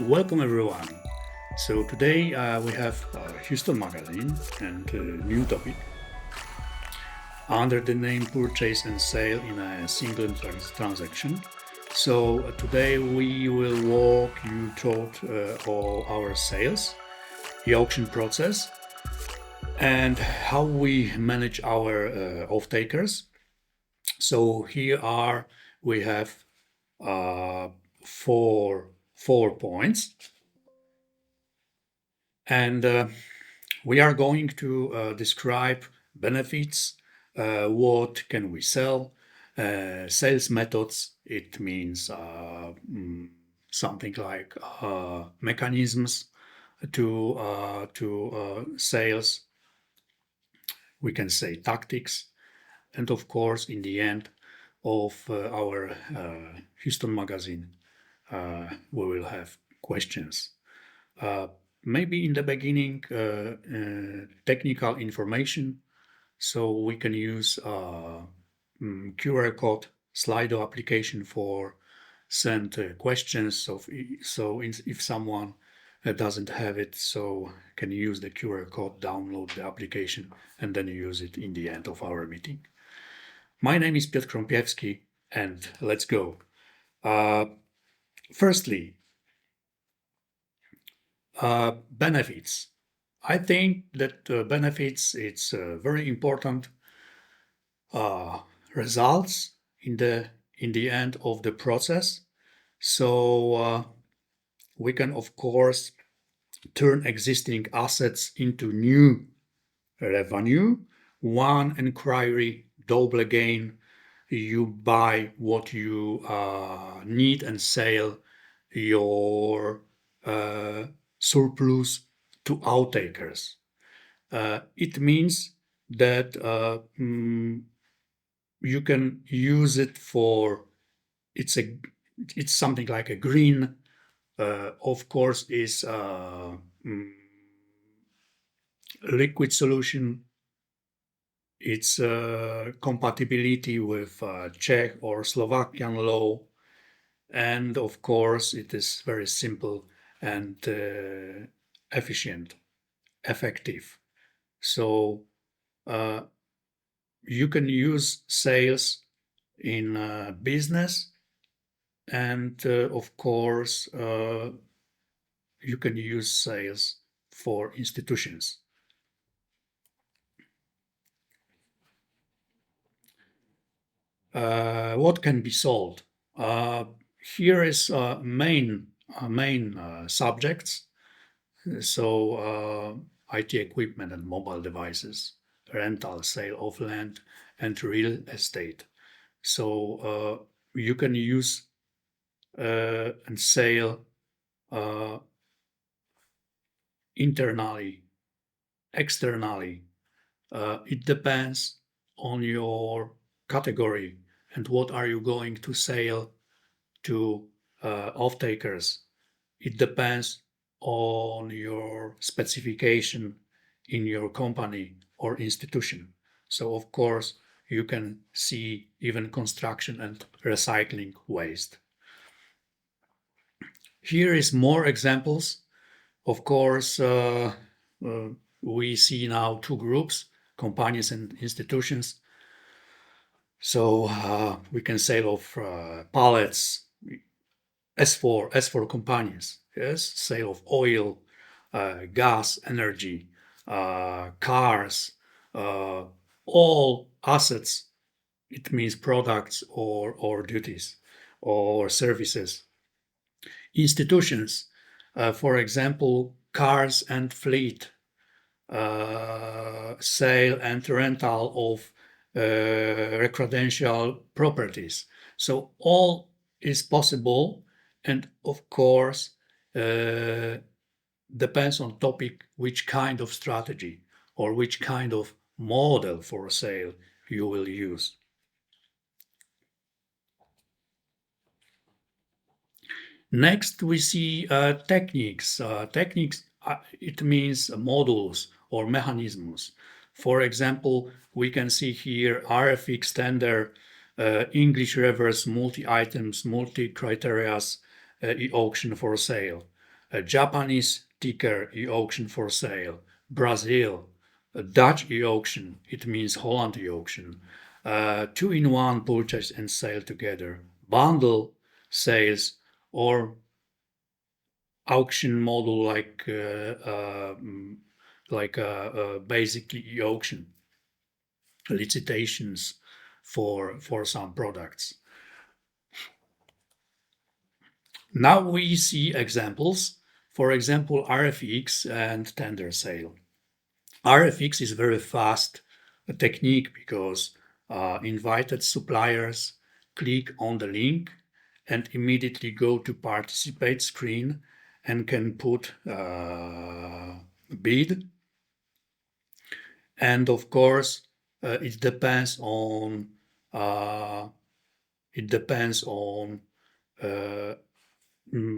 Welcome everyone. So today we have Houston Magazine and a new topic under the name purchase and sale in a single transaction. So today we will walk you through all our sales, the auction process, and how we manage our off-takers. So here are we have uh, four points, and we are going to describe benefits, what can we sell, sales methods. It means something like mechanisms to sales. We can say tactics, and of course, in the end of our Houston magazine, we will have questions. Uh, Maybe in the beginning, technical information, so we can use QR code Slido application for send questions. If someone doesn't have it, so can use the QR code, download the application, and then use it in the end of our meeting. My name is Piotr Krąpiewski, and let's go. Firstly, benefits. I think that benefits it's very important results in the end of the process. So we can of course turn existing assets into new revenue. One inquiry, double gain. You buy what you need and sell your surplus to outtakers. It means that you can use it for it's something like a green. Of course, is liquid solution. It's compatibility with Czech or Slovakian law, and of course, it is very simple and efficient, effective. So you can use sales in business, and of course, you can use sales for institutions. What can be sold? Here is main subjects. So IT equipment and mobile devices, rental, sale of land, and real estate. So you can use and sell internally, externally. It depends on your category and what are you going to sell to off-takers. It depends on your specification in your company or institution. So of course, you can see even construction and recycling waste. Here is more examples. Of course, we see now two groups, companies and institutions. So we can say of pallets, as for companies, yes, sale of oil, gas, energy, cars, all assets. It means products or duties or services. Institutions, for example, cars and fleet, sale and rental of recreational properties. So all is possible, and of course depends on topic which kind of strategy or which kind of model for sale you will use. Next, we see techniques. Techniques, it means modules or mechanisms. For example, we can see here RFX standard, English reverse, multi-items, multi-criterias, e-auction for sale. a Japanese ticker e-auction for sale, Brazil, a Dutch e-auction, it means Holland e-auction, two-in-one purchase and sale together, bundle sales, or auction model like basically e-auction licitations for some products. Now we see examples. For example, RFX and tender sale. RFX is very fast technique because invited suppliers click on the link and immediately go to participate screen and can put bid. And of course, it depends on uh, uh,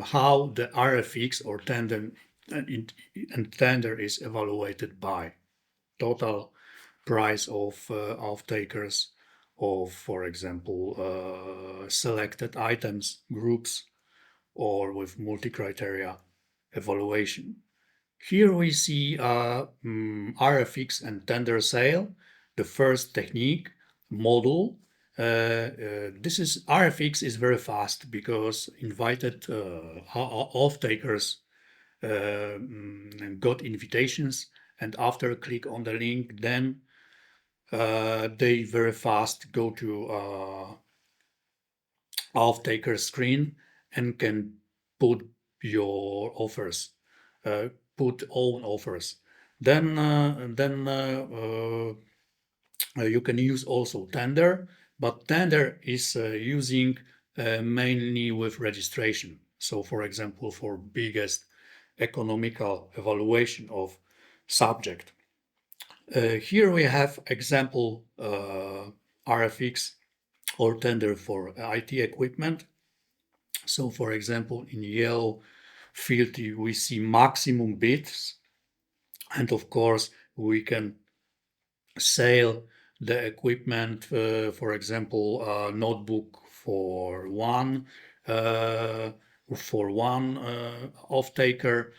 how the RFX or tender and tender is evaluated by total price of takers of, for example, selected items groups or with multi-criteria evaluation. Here we see RFX and tender sale, the first technique model. This is RFX is very fast because invited off-takers got invitations, and after click on the link, then they very fast go to off-taker screen and can put your offers, put own offers. Then you can use also tender, but tender is using mainly with registration. So, for example, for biggest economical evaluation of subject. Here we have example RFX or tender for IT equipment. So, for example, in yellow field we see maximum bids, and of course we can sell the equipment, for example, notebook uh, for one off-taker,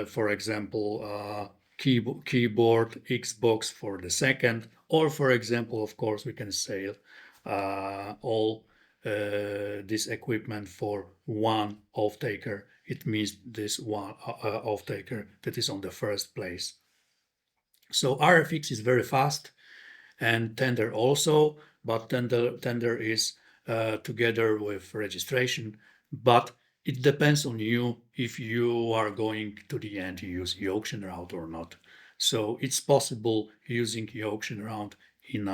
for example, keyboard, Xbox for the second, or for example, of course, we can sell all this equipment for one off-taker. It means this one off-taker that is on the first place. So RFX is very fast and tender also, but tender is together with registration. But it depends on you if you are going to the end to use the auction route or not. So it's possible using the auction route in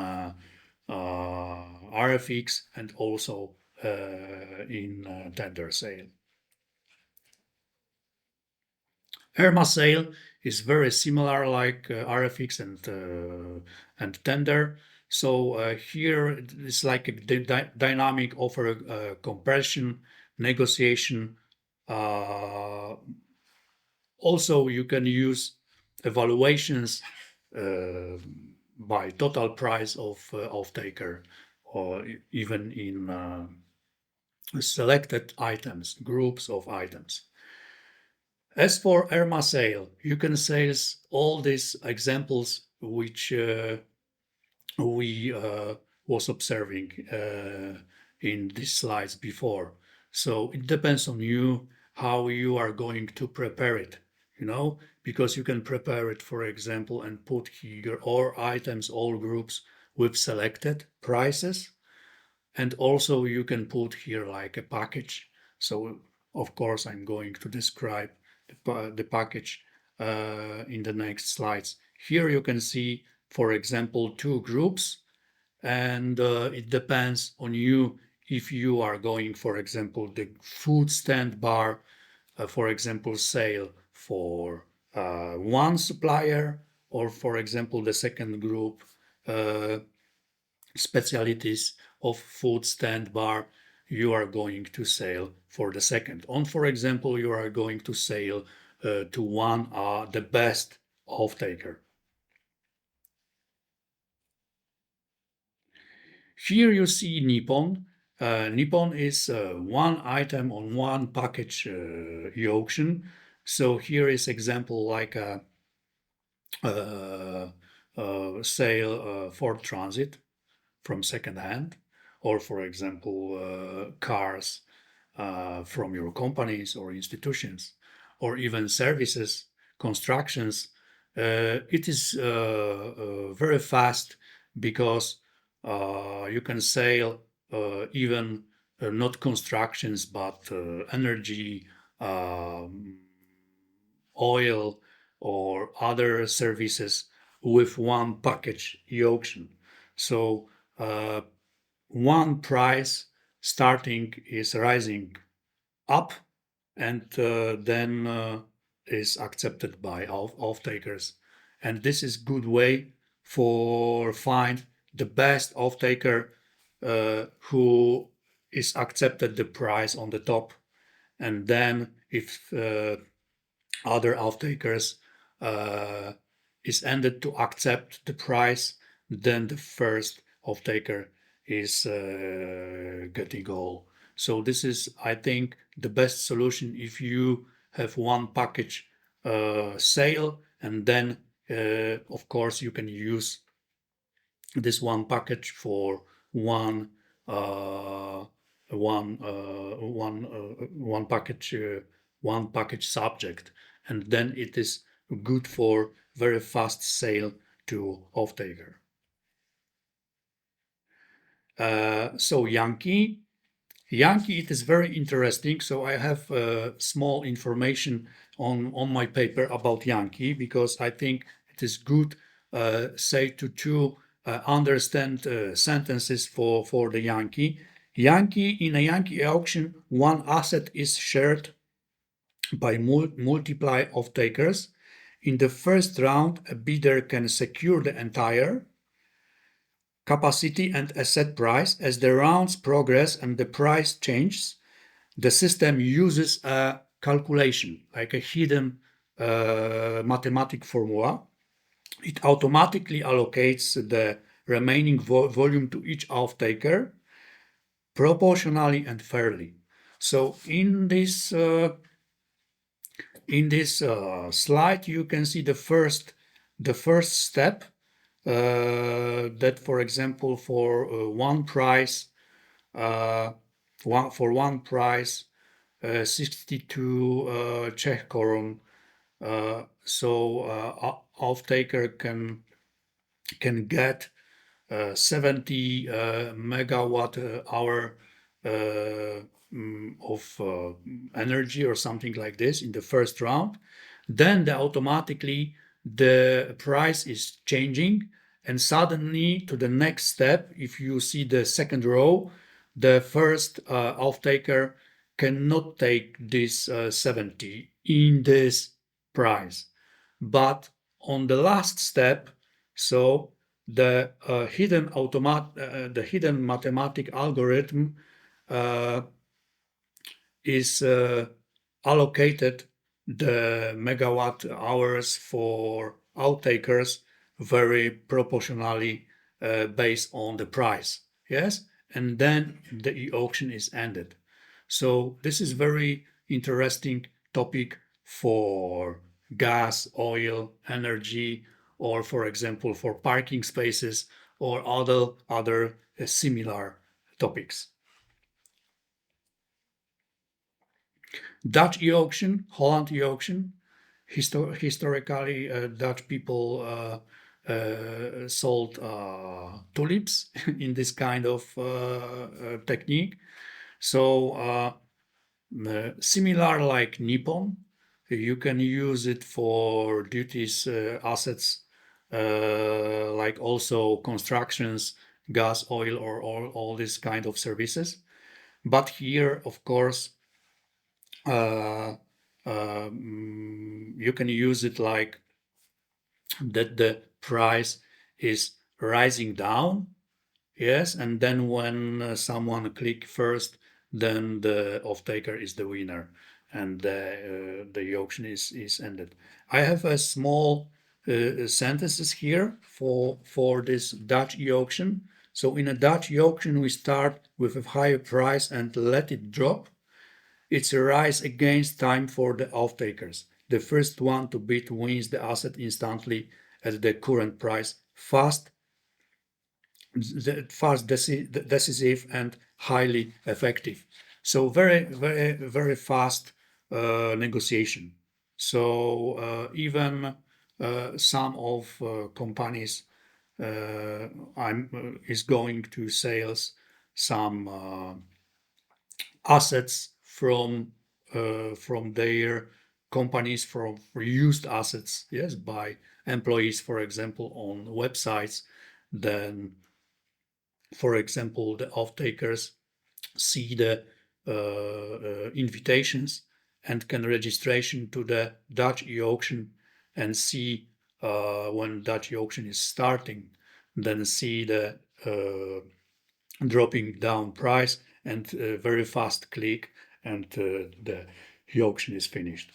RFX and also in tender sale. Herma sale is very similar like RFX and tender. So here it's like a dynamic offer compression, negotiation. Also, you can use evaluations uh, by total price of taker or even in selected items, groups of items. As for Irma sale, you can sales all these examples which we was observing in these slides before. So it depends on you how you are going to prepare it, because you can prepare it, for example, and put here all items, all groups with selected prices. And also you can put here like a package. So of course I'm going to describe the package in the next slides. Here you can see, for example, two groups, and it depends on you if you are going, for example, the food stand bar, for example, sale for one supplier, or for example, the second group, specialties of food stand bar, you are going to sell for the second. On, for example, you are going to sell to one the best off-taker. Here you see Nippon. Nippon is one item on one package e-auction. So here is example like a, uh, sale Ford Transit from second hand, or for example, cars from your companies or institutions, or even services, constructions. It is very fast because you can sell even not constructions but energy, um, oil, or other services with one package e-auction. So uh, one price starting is rising up and then is accepted by off-takers. And this is good way for find the best off-taker who is accepted the price on the top. And then if other off-takers is ended to accept the price, then the first off-taker is getting all. So this is, I think, the best solution if you have one package sale, and then of course you can use this one package for one uh, one package one package subject, and then it is good for very fast sale to off-taker. So Yankee, it is very interesting. So I have small information on my paper about Yankee because I think it is good say to understand sentences for the Yankee. Yankee in a Yankee auction, one asset is shared by multiply of takers. In the first round, a bidder can secure the entire capacity and asset price. As the rounds progress and the price changes, the system uses a calculation, like a hidden mathematic formula. It automatically allocates the remaining volume to each off-taker proportionally and fairly. So in this slide, you can see the first step that, for example, for one price, for one price, 62 Czech korun. So off-taker can get 70 megawatt hour of energy or something like this in the first round. Then automatically the price is changing, and suddenly to the next step, if you see the second row, the first off-taker cannot take this 70 in this price. But on the last step, so the hidden mathematic algorithm uh, is allocated the megawatt hours for off-takers very proportionally based on the price. Yes, and then the e-auction is ended. So this is very interesting topic for gas, oil, energy, or for example for parking spaces or other similar topics. Dutch e-auction, Holland e-auction. Historically, Dutch people sold tulips in this kind of technique. So similar like Nippon, you can use it for duties assets like also constructions, gas, oil, or all this kind of services. But here, of course, you can use it like that the price is rising down, yes, and then when someone click first, then the off-taker is the winner, and the auction is ended. I have a small sentences here for this Dutch e-auction. So in a Dutch e-auction, we start with a higher price and let it drop. It's a rise against time for the off-takers. the first one to bid wins the asset instantly at the current price. Fast, decisive, and highly effective. So very fast negotiation. So even some of companies is going to sales some assets from their companies for used assets, yes, by employees, for example, on websites. Then, for example, the off-takers see the invitations and can registration to the Dutch e-auction and see when Dutch e-auction is starting, then see the dropping down price and very fast click, and the e-auction is finished.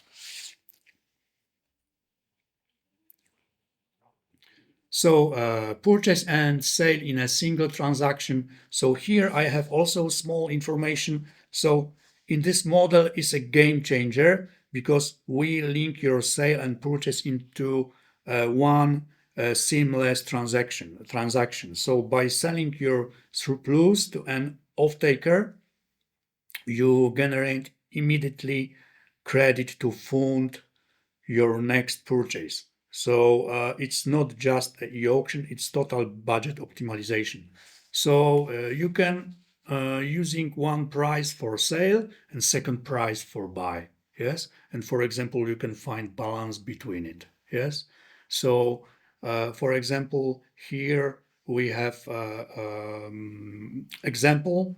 So purchase and sale in a single transaction. So here I have also small information. So in this model is a game changer because we link your sale and purchase into one seamless transaction. So by selling your surplus to an off-taker, you generate immediately credit to fund your next purchase. So it's not just a e-auction, it's total budget optimization. So you can using one price for sale and second price for buy. Yes, and for example, you can find balance between it. Yes, so for example, here we have example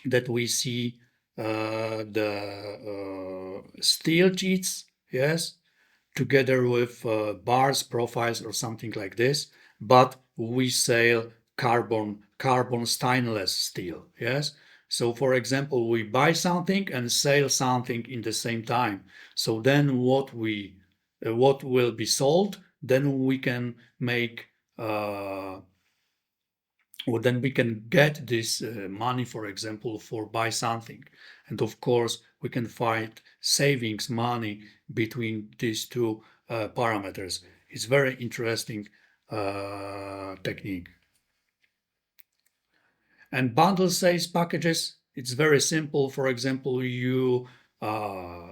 that we see the steel sheets, yes, together with bars, profiles, or something like this. But we sell carbon stainless steel, yes. So, for example, we buy something and sell something in the same time. So then, what will be sold? Then we can make well, then we can get this money, for example, for buy something. And of course, we can find savings money between these two parameters. It's very interesting technique. And bundle sales packages, it's very simple. For example, you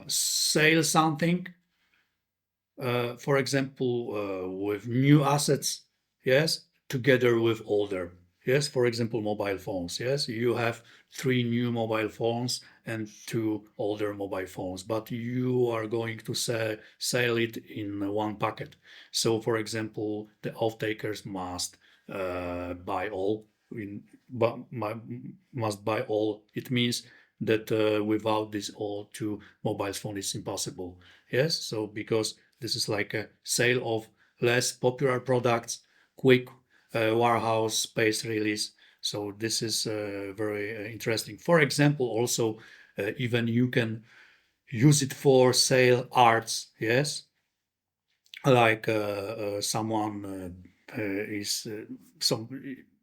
sell something, for example, with new assets, yes, together with older, yes, for example, mobile phones, yes, you have three new mobile phones and two older mobile phones, but you are going to sell it in one packet. So, for example, the off-takers must buy all, but must buy all. It means that without this all two mobile phone is impossible. Yes, so because this is like a sale of less popular products, quick warehouse space release. So this is very interesting. For example, also even you can use it for sale arts. Yes, like someone is some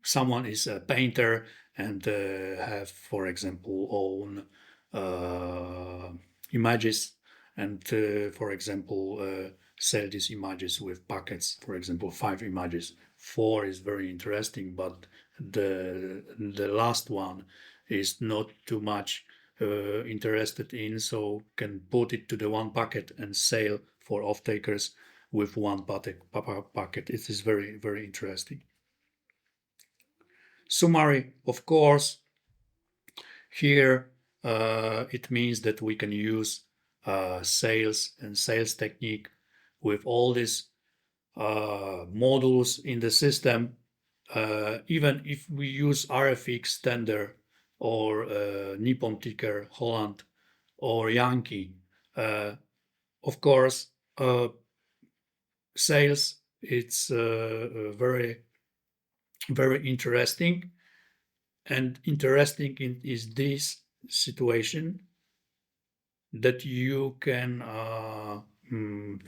someone is a painter and have, for example, own images, and for example sell these images with packets. For example, 5 images. 4 is very interesting, but the last one is not too much interested in, so can put it to the one packet and sell for off takers with one packet. It is very interesting. Summary, of course, here it means that we can use sales and sales technique with all these modules in the system. Even if we use RFX tender or Nippon ticker, Holland, or Yankee, of course, sales, it's very interesting. And interesting is this situation that you can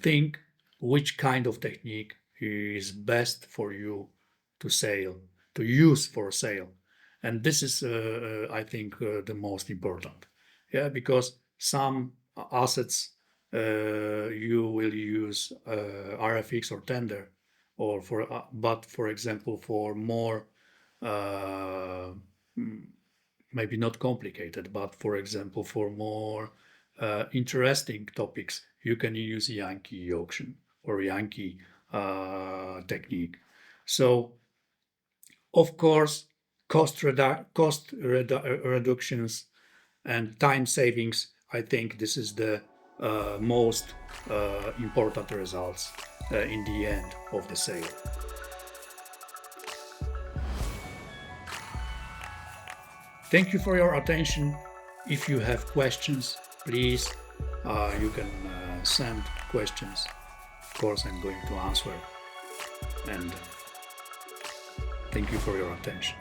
think which kind of technique is best for you to sell, to use for sale. And this is, I think, the most important. Yeah, because some assets you will use RFX or tender, or but for example, for more maybe not complicated, but for example, for more interesting topics, you can use Yankee auction or Yankee technique. So, of course, reductions and time savings. I think this is the most important results in the end of the sale. Thank you for your attention. If you have questions, please, you can send questions. Of course, I'm going to answer. And thank you for your attention.